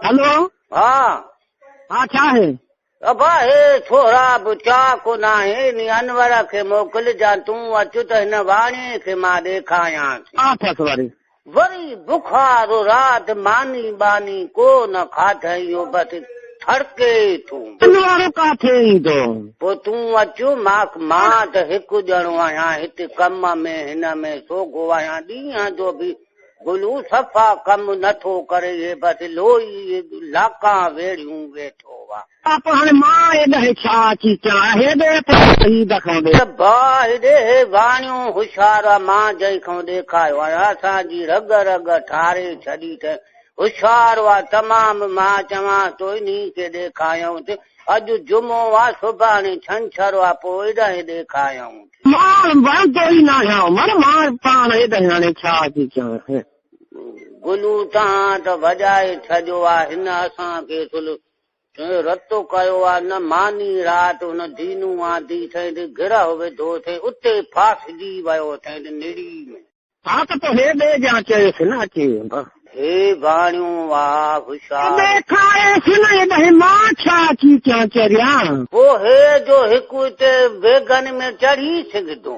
Hello. हाँ हाँ छा है? अब हे छोरा बुचा को ना है नी अनवर के मोकल जा तू अचु त हिन वाणी के मां ॾेखारियां वरी वरी बुखार रात मानी बानी को न खाधई बस थड़के तूं वारो काथे ईंदो पो तूं अचु मां त हिकु ॼणो आहियां हिते कम में हिन में सोगो आहियां ॾींहं जो बि गुलू सफ़ा कम नथो करे बस लोई लाका वेड़ियूं वेठो आप हाणे मां हेॾे छा अची चवां हेॾे सही दखांदे हेॾे वाणियूं होशियार मां जंहिं खां ॾेखारियो आहे असांजी रग रग ठारे छॾी त होशियार आहे तमामु मां चवां तो इन्ही खे ॾेखारियऊं अॼु जुमो आहे सुभाणे छंछरु आहे पोइ हेॾे ॾेखारियऊं मां वणंदो ई न आहियां मां पाण हेॾे हाणे छा अची चवां गुलू तव्हां त वॼाए छॾियो आहे हिन असांखे रतो कयो आहे न मानी राति हुन दीनू आदी ठही गिरह विधो थिए उते फासजी वियो अथई निड़ी में हा त पोइ हेॾे जा चयोसि न अचे हे वाणियूं वाह होशियार ॾेखारेसि न हेॾे मां छा अची चवां चरियां पोइ हे जो हिकु हिते बेगन में चढ़ी सघंदो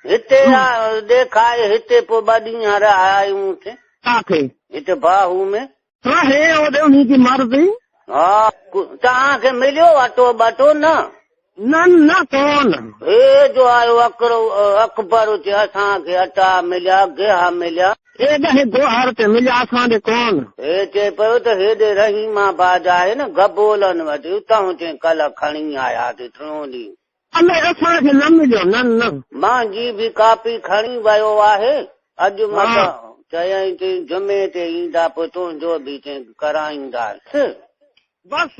हिते ॾेखारे हिते पोइ ॿ ॾींहं आयूं काथे हिते बाहू में हा हे ओॾे उन्ही जी मर्ज़ी हा तव्हांखे मिलियो अटो बटो न न कोन हे जो आयो अकबर चे असांखे अटा मिलिया गेहा मिलिया हेॾे गोहर ते मिलिया असांखे कोन हे चए पियो त हेॾे रहीमा बाजा आहे न गबोलन वटि उतां चई कल्ह खणी आया टियों ॾींहुं अलाए असांखे न मिलियो न मुंहिंजी बि कापी खणी वियो आहे अॼु मां चयई चई जुमे ते ईंदा पोइ तुंहिंजो बि चई कराईंदासीं बस